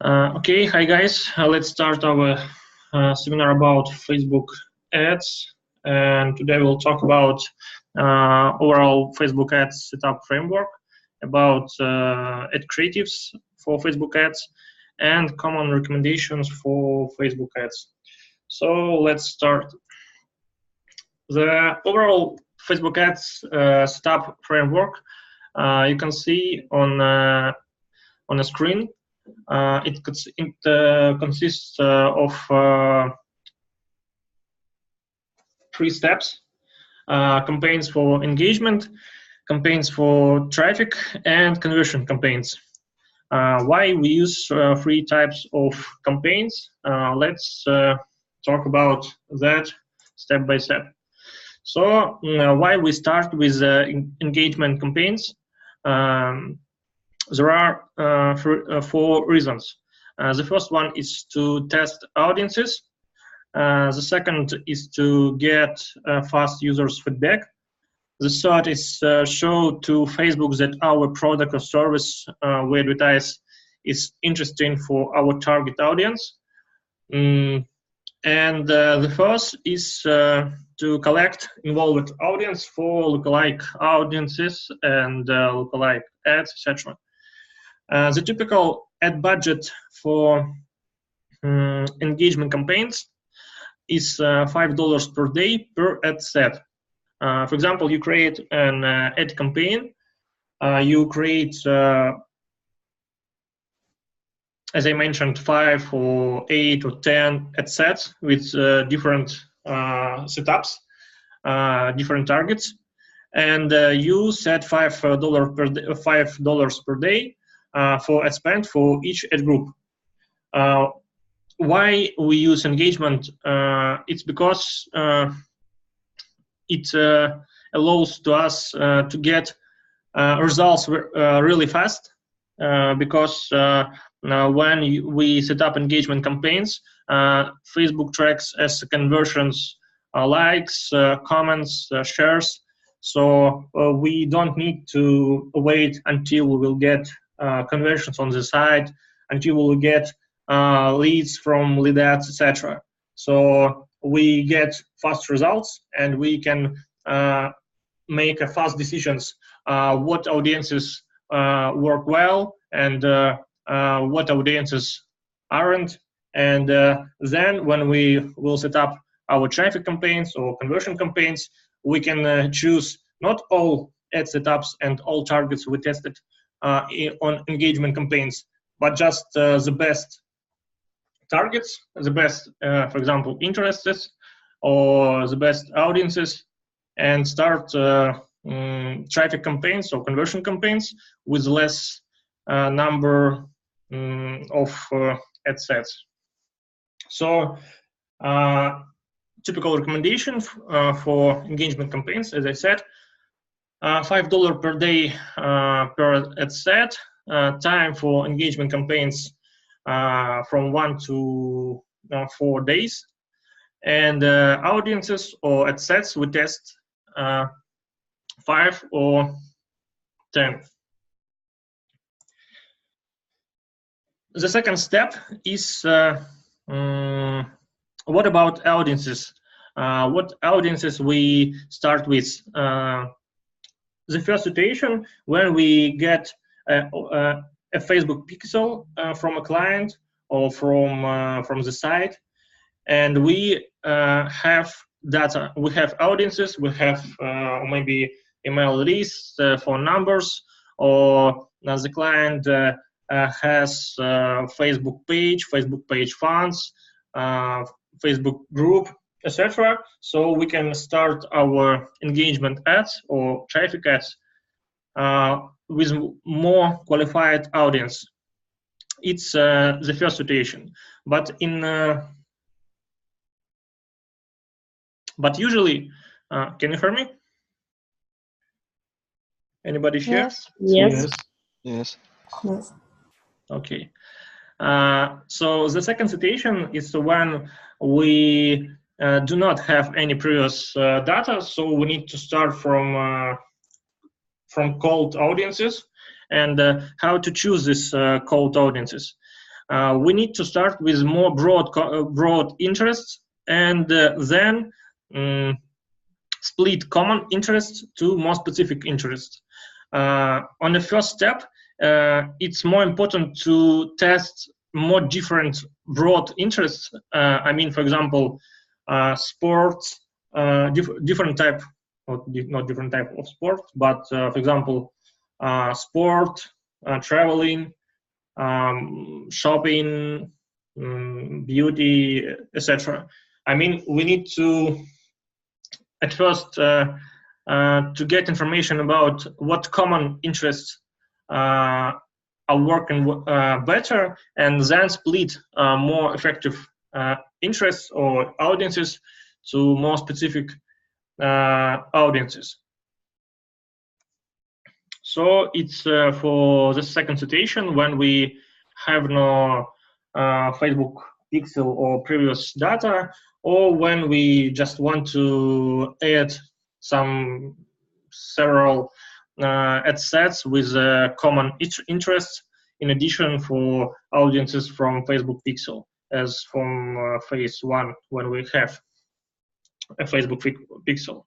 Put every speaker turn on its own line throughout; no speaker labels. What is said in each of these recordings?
Okay, hi guys. Let's start our seminar about Facebook ads. And today we'll talk about overall Facebook ads setup framework, about ad creatives for Facebook ads, and common recommendations for Facebook ads. So let's start. The overall Facebook ads setup framework you can see on a screen. It consists of 3 steps: campaigns for engagement, campaigns for traffic, and conversion campaigns. Why we use 3 types of campaigns? Let's talk about that step by step. So why we start with engagement campaigns? There are 4 reasons. The first one is to test audiences. The second is to get fast users' feedback. The third is show to Facebook that our product or service we advertise is interesting for our target audience. And the fourth is to collect involved audience for lookalike audiences and lookalike ads, etc. The typical ad budget for engagement campaigns is $5 per day per ad set. For example, you create an ad campaign. You create, as I mentioned, 5 or 8 or 10 ad sets with different setups, different targets, and you set $5 per day for ad spend for each ad group. Why we use engagement? It's because it allows to us to get results really fast, because when we set up engagement campaigns, Facebook tracks as conversions, likes, comments, shares. So we don't need to wait until we will get conversions on the site, until we will get leads from lead ads, etc. So we get fast results, and we can make fast decisions what audiences work well and what audiences aren't. And then when we will set up our traffic campaigns or conversion campaigns, we can choose not all ad setups and all targets we tested on engagement campaigns, but just the best targets, the best, for example, interests or the best audiences, and start traffic campaigns or conversion campaigns with less number of ad sets. So typical recommendation for engagement campaigns, as I said, $5 per day per ad set, time for engagement campaigns from 1 to 4 days, and audiences or ad sets we test 5 or 10. The second step is what about audiences? What audiences we start with? The first situation, when we get a Facebook pixel from a client or from the site, and we have data, we have audiences, we have maybe email lists, phone numbers, or the client has Facebook page funds, Facebook group, etc. So we can start our engagement ads or traffic ads with more qualified audience. It's the first situation, but but usually, can you hear me? Anybody here?
Yes.
Yes.
Yes.
Okay. So the second situation is when we do not have any previous data, so we need to start from cold audiences. And how to choose these cold audiences? We need to start with more broad interests, and then split common interests to more specific interests. On the first step, it's more important to test more different broad interests. I mean, for example, sports, different type, not different type of sport, but for example, sport, traveling, shopping, beauty, etc. I mean, we need to at first to get information about what common interests are working better, and then split more effective interests or audiences to more specific audiences. So it's for the second situation, when we have no Facebook pixel or previous data, or when we just want to add several ad sets with common interests, in addition for audiences from Facebook pixel, as from phase 1, when we have a Facebook pixel.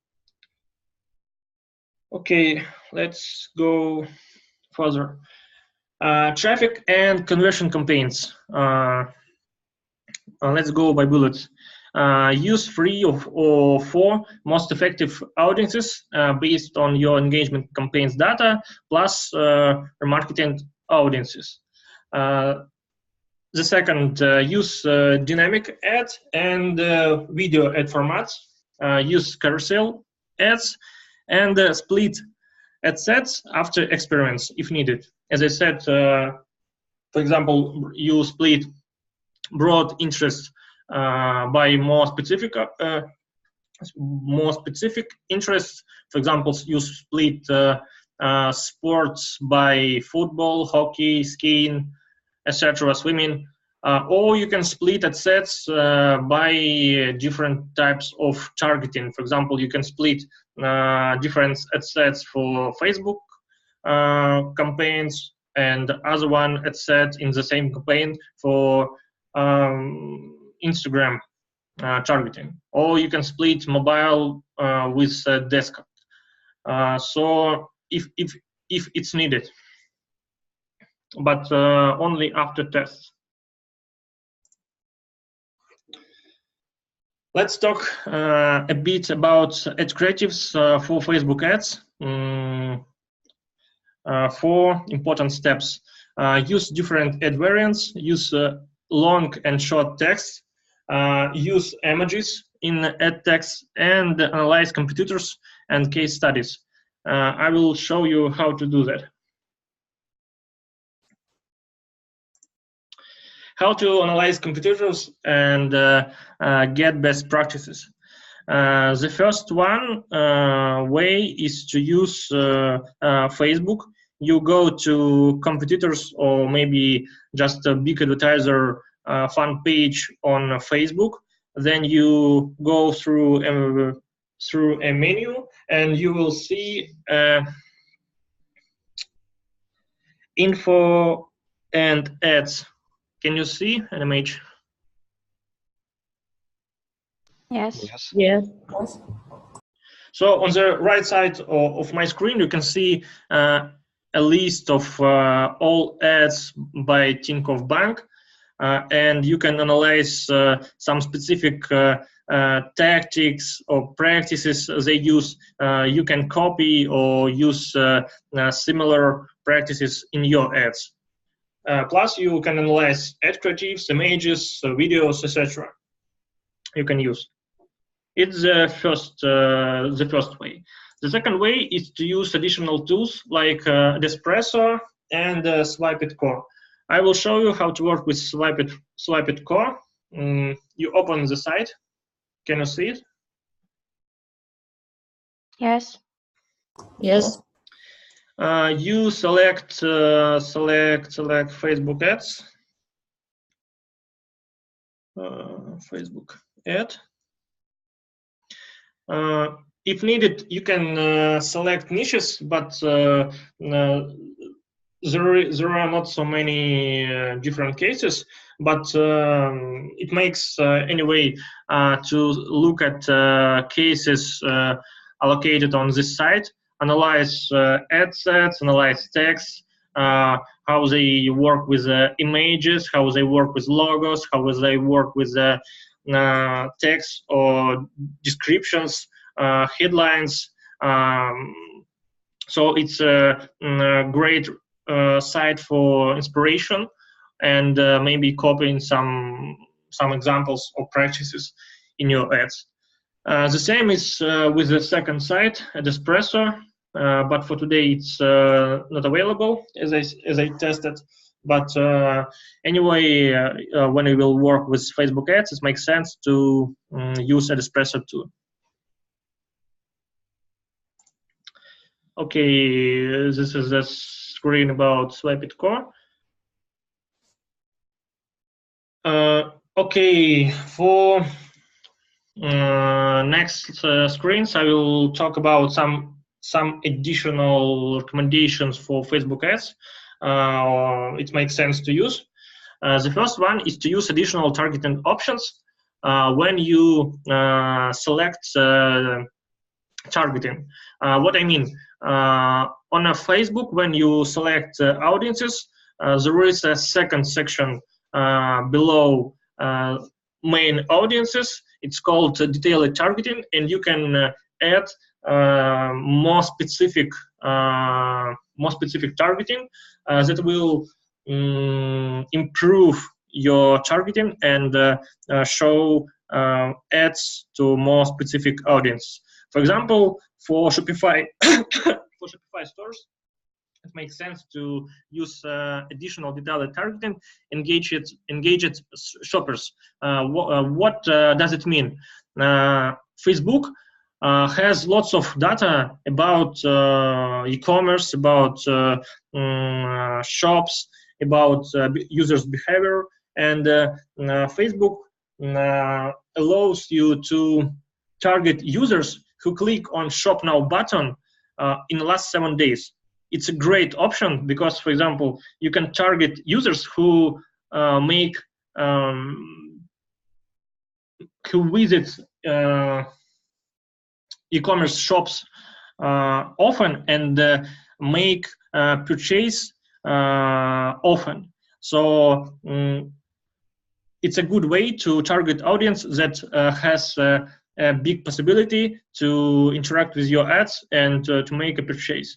Okay, let's go further. Traffic and conversion campaigns. Let's go by bullets. Use 3 or 4 most effective audiences based on your engagement campaigns data, plus remarketing audiences. The second, use dynamic ad and video ad formats. Use carousel ads, and split ad sets after experiments if needed. As I said, for example, you split broad interests by more specific interests. For example, you split sports by football, hockey, skiing, etc., swimming. Or you can split ad sets by different types of targeting. For example, you can split different ad sets for Facebook campaigns, and other one ad set in the same campaign for Instagram targeting. Or you can split mobile with desktop. So if it's needed, but only after tests. Let's talk a bit about ad creatives for Facebook ads. 4 important steps. Use different ad variants, use long and short text, use emojis in ad text, and analyze competitors and case studies. I will show you how to do that. How to analyze competitors and get best practices. The first way is to use Facebook. You go to competitors, or maybe just a big advertiser fan page on Facebook. Then you go through a menu, and you will see info and ads. Can you see an image?
Yes.
Yes.
So on the right side of my screen, you can see a list of all ads by Tinkoff Bank, and you can analyze some specific tactics or practices they use. You can copy or use similar practices in your ads. Plus, you can analyze ad creatives, images, videos, etc. You can use. It's the first way. The second way is to use additional tools like Despresso and Swipe Core. I will show you how to work with Swipe Core. You open the site. Can you see it?
Yes.
Yes.
You select Facebook ads. Facebook ad. If needed, you can select niches, but there are not so many different cases, but it makes anyway to look at cases allocated on this site, analyze ad sets, analyze text, how they work with images, how they work with logos, how they work with text or descriptions, headlines. So it's a great site for inspiration and maybe copying some examples or practices in your ads. The same is with the second site, at Espresso, but for today it's not available as I tested. But anyway, when we will work with Facebook ads, it makes sense to use Espresso too. Okay, this is the screen about Swipe It Core. Okay, for next screens, I will talk about some additional recommendations for Facebook ads. It makes sense to use. The first one is to use additional targeting options when you select targeting. What I mean, on a Facebook, when you select audiences, there is a second section below main audiences. It's called detailed targeting, and you can add more specific targeting that will improve your targeting and show ads to more specific audience. For example, for Shopify stores, it makes sense to use additional detailed targeting, engaged shoppers. What does it mean? Facebook has lots of data about e-commerce, about shops, about users' behavior, and Facebook allows you to target users who click on Shop Now button in the last 7 days. It's a great option because, for example, you can target users who who visit e-commerce shops often and make purchase often. So it's a good way to target audience that has a big possibility to interact with your ads and to make a purchase.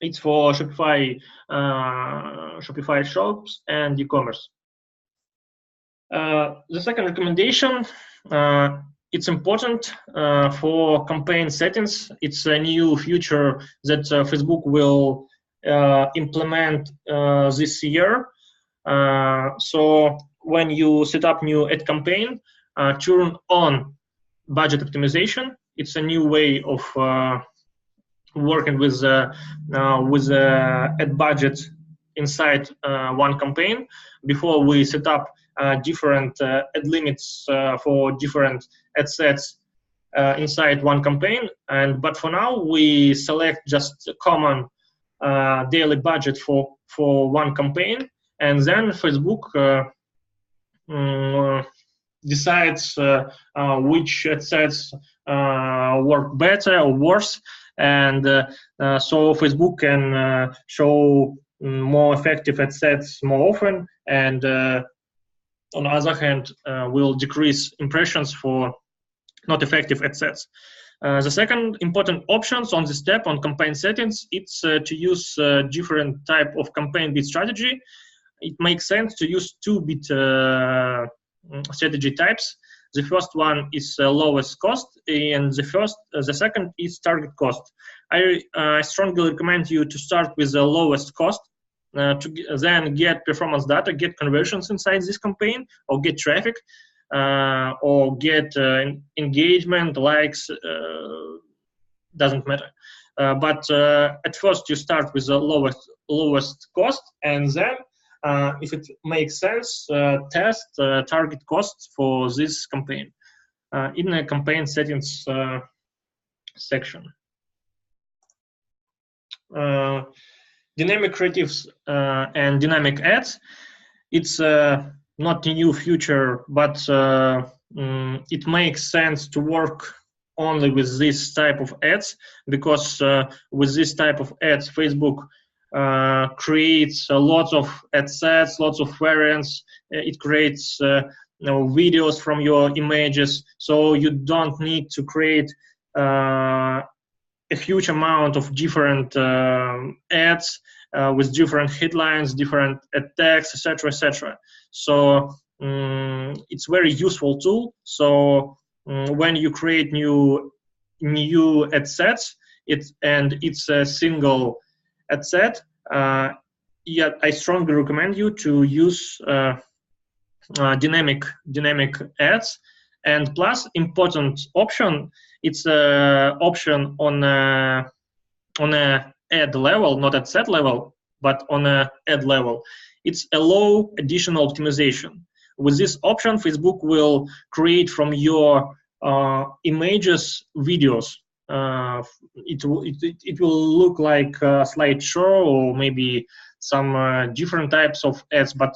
It's for Shopify shops and e-commerce. The second recommendation, it's important for campaign settings. It's a new feature that Facebook will implement this year. So when you set up new ad campaign, turn on budget optimization. It's a new way of working with ad budget inside one campaign. Before we set up different ad limits for different ad sets inside one campaign, but for now we select just a common daily budget for one campaign, and then Facebook decides which ad sets work better or worse, and so Facebook can show more effective ad sets more often, and on the other hand will decrease impressions for not effective ad sets. The second important options on this step on campaign settings, it's to use different type of campaign bid strategy. It makes sense to use 2-bit strategy types. The first one is lowest cost, and the second is target cost. I strongly recommend you to start with the lowest cost, to then get performance data, get conversions inside this campaign, or get traffic, or get engagement, likes, doesn't matter. But at first you start with the lowest cost, and then if it makes sense, test target costs for this campaign in the campaign settings section. dynamic creatives and dynamic ads. It's not a new feature, but it makes sense to work only with this type of ads, because with this type of ads, Facebook creates lots of ad sets, lots of variants. It creates videos from your images, so you don't need to create a huge amount of different ads with different headlines, different ad tags, etc., etc. So it's very useful tool. So when you create new ad sets, it's a single ad set. Yeah, I strongly recommend you to use dynamic ads. And plus, important option, it's an option on a ad level, not at set level, but on a ad level. It's allow additional optimization. With this option, Facebook will create from your images videos. It will look like a slideshow or maybe some different types of ads, but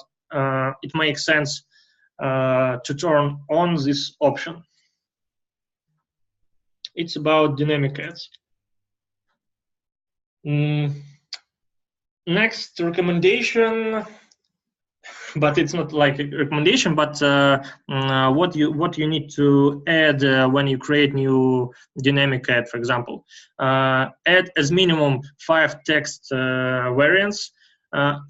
it makes sense to turn on this option. It's about dynamic ads. Next recommendation, but it's not like a recommendation, but what you need to add when you create new dynamic ad, for example. Add as minimum 5 text variants,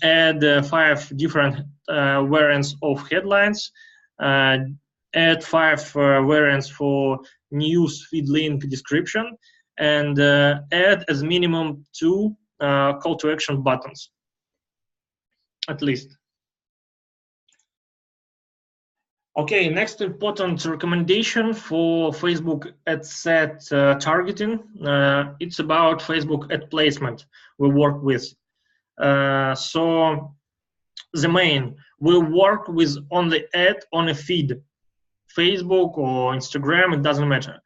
add 5 different variants of headlines, add 5 variants for news feed link description, and add as minimum 2 call to action buttons, at least. Okay, next important recommendation for Facebook ad set targeting. It's about Facebook ad placement we work with. So the main, we work with only ad on a feed, Facebook or Instagram, it doesn't matter.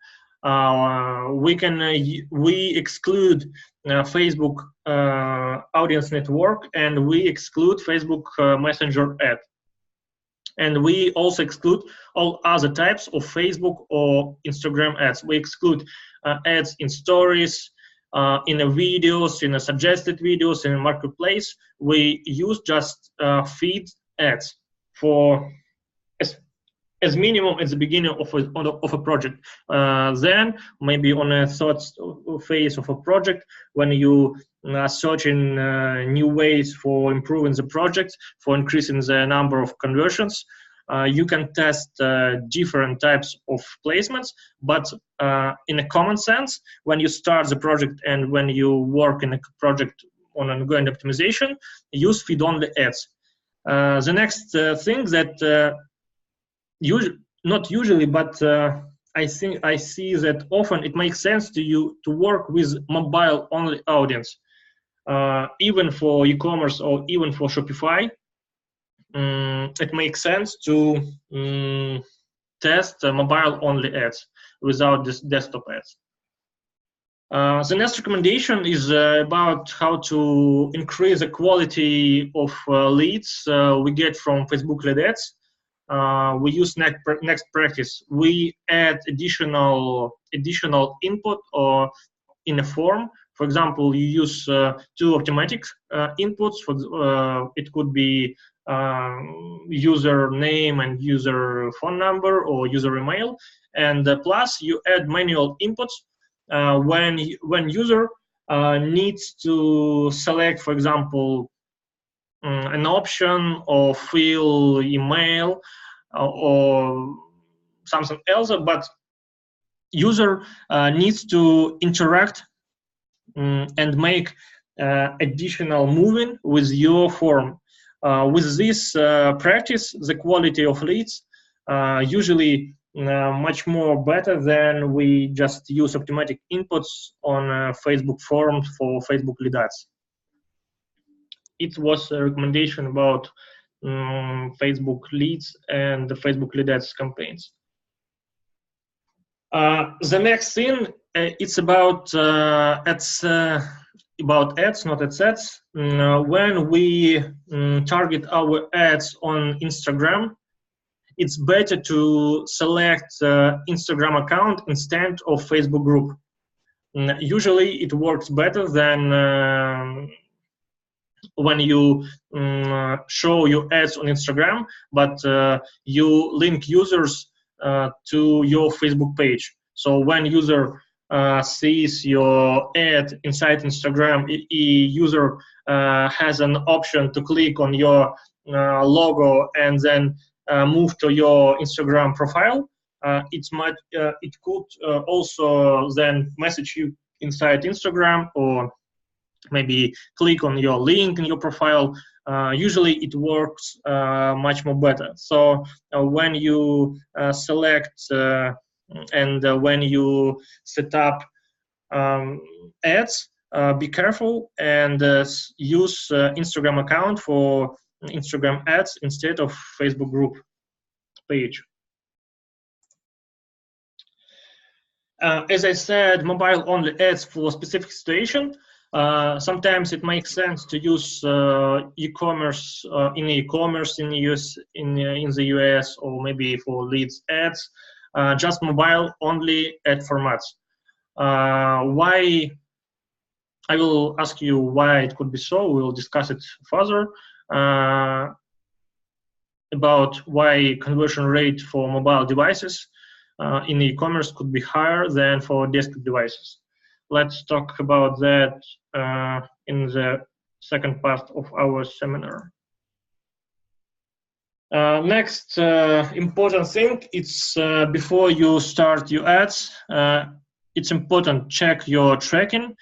We exclude Facebook audience network, and we exclude Facebook Messenger ad. And we also exclude all other types of Facebook or Instagram ads. We exclude ads in stories, in the videos, in the suggested videos, in the marketplace. We use just feed ads for as minimum at the beginning of a project. Then maybe on a third phase of a project, when you are searching new ways for improving the project, for increasing the number of conversions, you can test different types of placements. But in a common sense, when you start the project and when you work in a project on ongoing optimization, use feed-only ads. The next thing that not usually, but I see that often it makes sense to you to work with mobile-only audience, even for e-commerce or even for Shopify. It makes sense to test mobile-only ads without this desktop ads. The next recommendation is about how to increase the quality of leads we get from Facebook lead ads. We use next practice. We add additional input or in a form. For example, you use 2 automatic inputs. It could be user name and user phone number or user email, and plus you add manual inputs when user needs to select, for example, an option or fill email or something else, but user needs to interact and make additional moving with your form. With this practice, the quality of leads usually much more better than we just use automatic inputs on Facebook forms for Facebook lead ads. It was a recommendation about Facebook leads and the Facebook lead ads campaigns. The next thing, it's about about ads, not ad sets. When we target our ads on Instagram, it's better to select Instagram account instead of Facebook group. Usually it works better than when you show your ads on Instagram, but you link users to your Facebook page. So when user sees your ad inside Instagram, user has an option to click on your logo and then move to your Instagram profile. It could also then message you inside Instagram, or maybe click on your link in your profile. Usually it works much more better. So when you select and when you set up ads, be careful and use Instagram account for Instagram ads instead of Facebook group page. As I said, mobile only ads for specific situation. Sometimes it makes sense to use e-commerce in e-commerce in the US, or maybe for leads ads, just mobile only ad formats. Why? I will ask you why it could be so. We'll discuss it further about why conversion rate for mobile devices in e-commerce could be higher than for desktop devices. Let's talk about that in the second part of our seminar. Next important thing, it's before you start your ads, it's important check your tracking,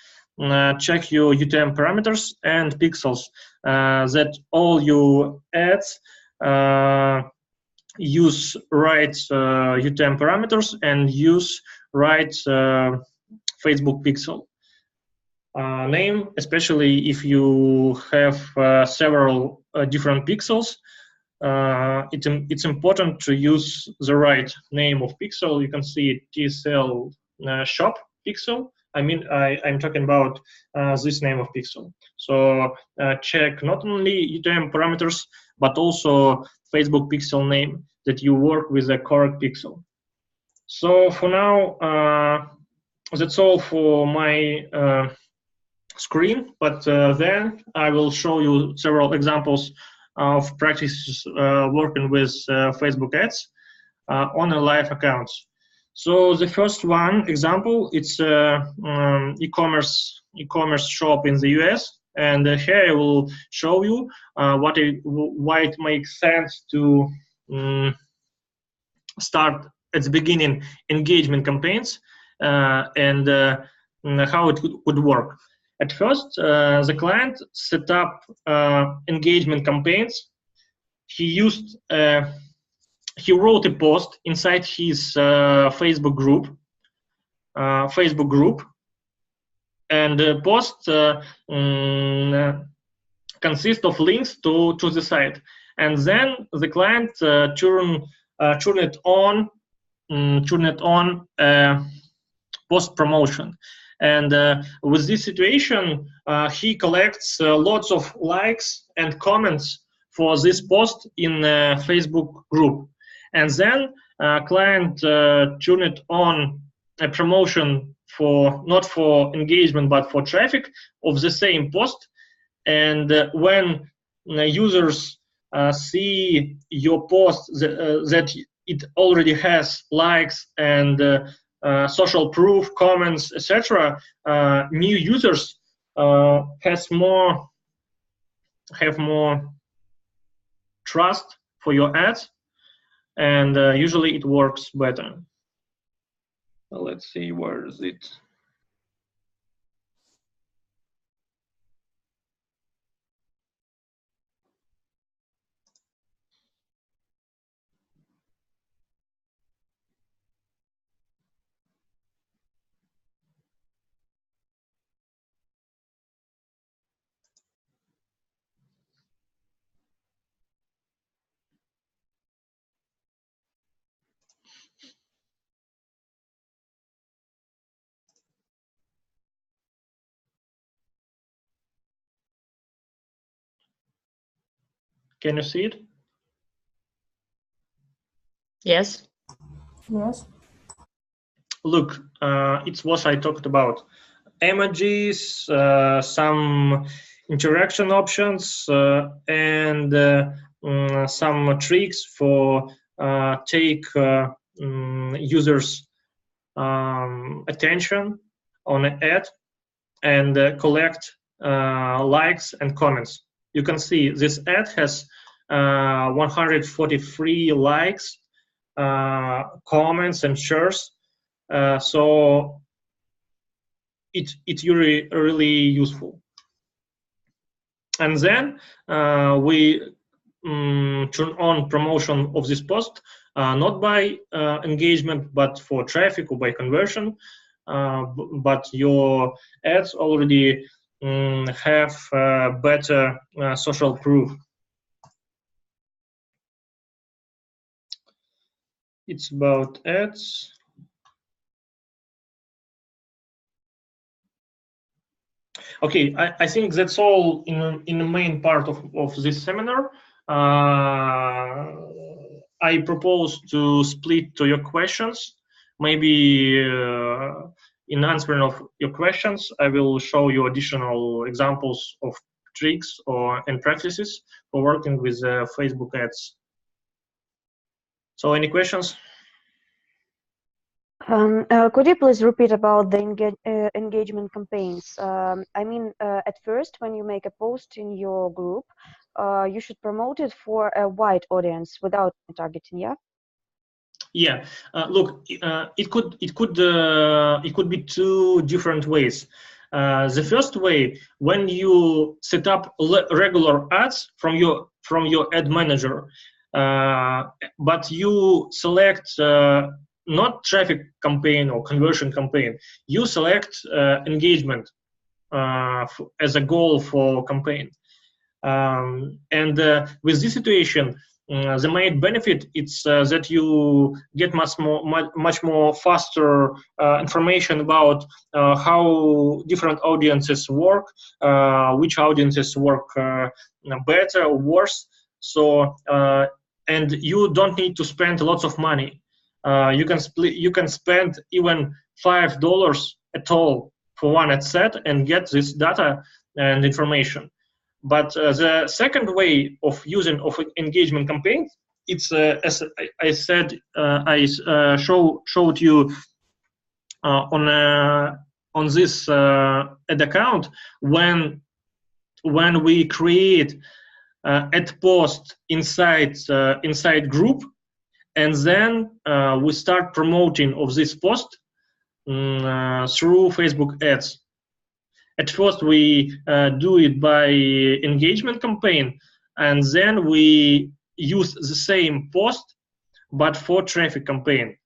check your UTM parameters and pixels, that all your ads use right UTM parameters and use right Facebook pixel name, especially if you have several different pixels. It's important to use the right name of pixel. You can see TSL shop pixel. I'm talking about this name of pixel. So check not only UTM parameters, but also Facebook pixel name, that you work with the correct pixel. So for now, that's all for my screen, but then I will show you several examples of practices working with Facebook ads on a live accounts. So the first one example, it's e-commerce shop in the US, and here I will show you why it makes sense to start at the beginning engagement campaigns and how it could work. At first, the client set up engagement campaigns. He wrote a post inside his Facebook group, and the post consists of links to the site, and then the client turn it on post promotion. And with this situation, he collects lots of likes and comments for this post in Facebook group. And then client turn it on a promotion for not for engagement but for traffic of the same post. And when users see your post that it already has likes and social proof, comments, etc., new users have more trust for your ads, and usually it works better. Let's see, where is it? Can you see it?
Yes.
Yes.
Look, it's what I talked about. Emojis, some interaction options, and some tricks for take users' attention on an ad and collect likes and comments. You can see this ad has 143 likes, comments, and shares. So it's really useful. And then we turn on promotion of this post, not by engagement, but for traffic or by conversion. But your ads already have better social proof. It's about ads. Okay, I think that's all in the main part of this seminar. I propose to split to your questions. Maybe in answering of your questions, I will show you additional examples of tricks and practices for working with Facebook ads. So, any questions?
Could you please repeat about the engagement campaigns? I mean, at first, when you make a post in your group, you should promote it for a wide audience without targeting, yeah?
Yeah. Look, it could be two different ways. The first way, when you set up regular ads from your ad manager, but you select not traffic campaign or conversion campaign, you select engagement as a goal for campaign. And with this situation, the main benefit is that you get much more faster information about how different audiences work, which audiences work better or worse. So and you don't need to spend lots of money. You can spend even $5 at all for one ad set and get this data and information. But the second way of using of engagement campaigns, it's as I said, I showed you on this ad account when we create ad post inside group, and then we start promoting of this post through Facebook ads. At first, we do it by engagement campaign, and then we use the same post, but for traffic campaign.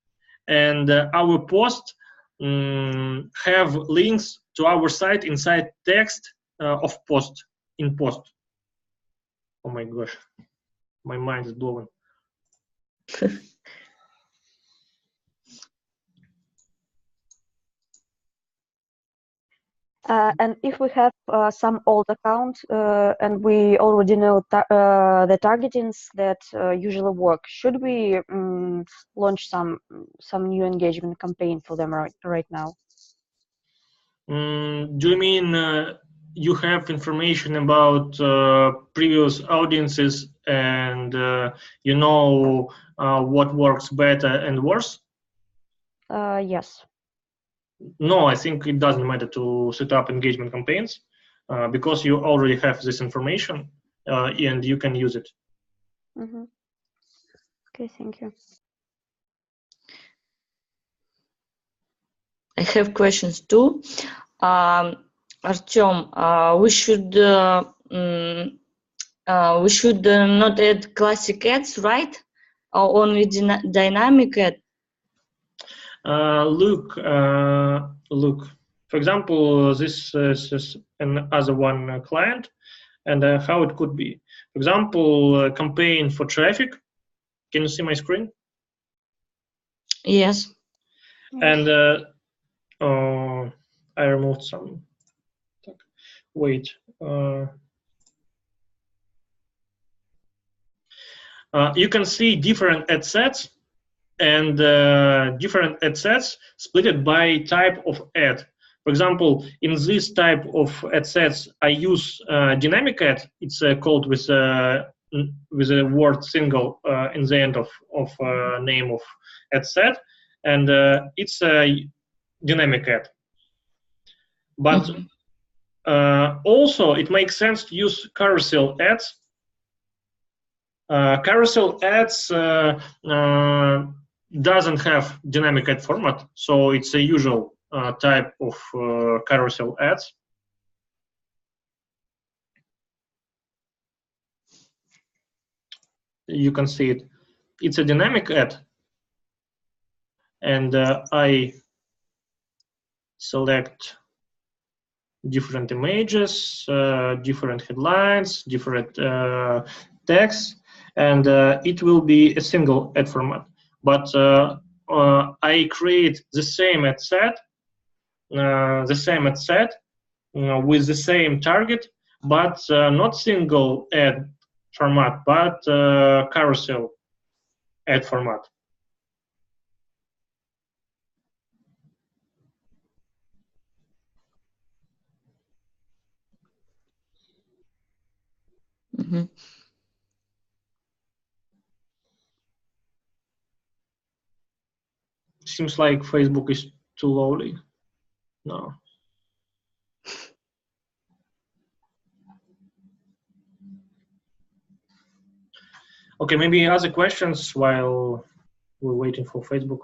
And our post have links to our site inside text of post in post. Oh my gosh, my mind is blown.
And if we have some old account and we already know the targetings that usually work, should we launch some new engagement campaign for them right now?
Do you mean you have information about previous audiences and you know what works better and worse?
Yes.
No, I think it doesn't matter to set up engagement campaigns because you already have this information and you can use it.
Mm-hmm. Okay, thank you.
I have questions too. Artyom, we should not add classic ads, right? Or only dynamic ad?
Look. For example, this is another one client, and how it could be. For example, campaign for traffic. Can you see my screen?
Yes.
And I removed some. Wait. you can see different ad sets and different ad sets split by type of ad. For example, in this type of ad sets, I use dynamic ad. It's called with a word single in the end of name of ad set, and it's a dynamic ad. But also, it makes sense to use carousel ads. Carousel ads doesn't have dynamic ad format, so it's a usual type of carousel ads. You can see it. It's a dynamic ad, and I select different images, different headlines, different text, and it will be a single ad format. But I create the same ad set, with the same target, but not single ad format, but carousel ad format. Seems like Facebook is too lowly. No. Okay, maybe other questions while we're waiting for Facebook.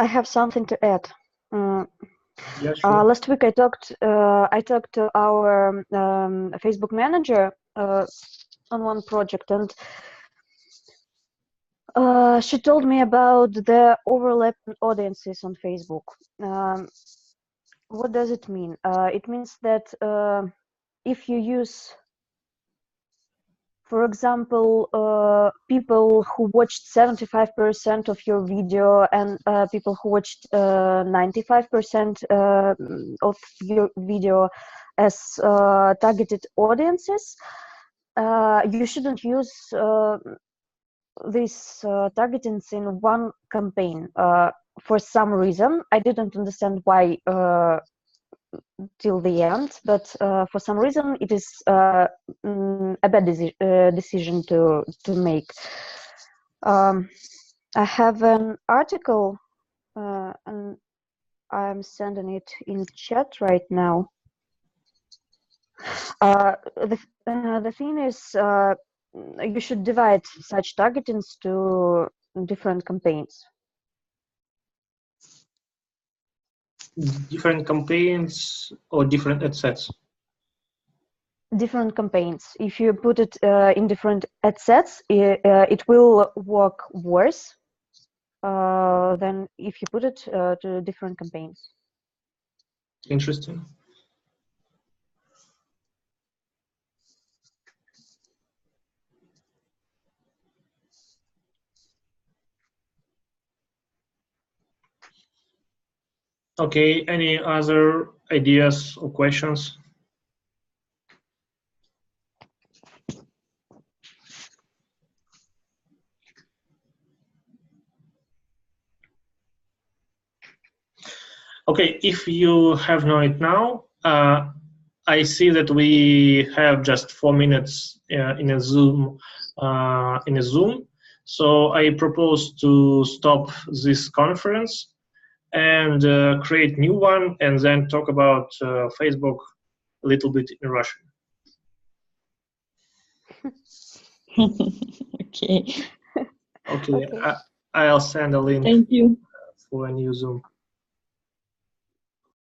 I have something to add.
Yeah, sure.
Last week I talked to our Facebook manager on one project, and she told me about the overlapping audiences on Facebook. What does it mean? It means that if you use, for example, people who watched 75% of your video and people who watched 95% of your video as targeted audiences, you shouldn't use these targetings in one campaign. For some reason, I didn't understand why till the end, but for some reason it is a bad decision to make. I have an article and I'm sending it in chat right now. The thing is, you should divide such targetings to different campaigns.
Different campaigns or different ad sets?
Different campaigns. If you put it in different ad sets, it will work worse than if you put it to different campaigns.
Interesting. Okay, any other ideas or questions? Okay, if you have known it now, I see that we have just 4 minutes in a Zoom. So I propose to stop this conference and create new one, and then talk about Facebook a little bit in Russian.
Okay.
Okay. I'll send a link
Thank you.
for a new Zoom.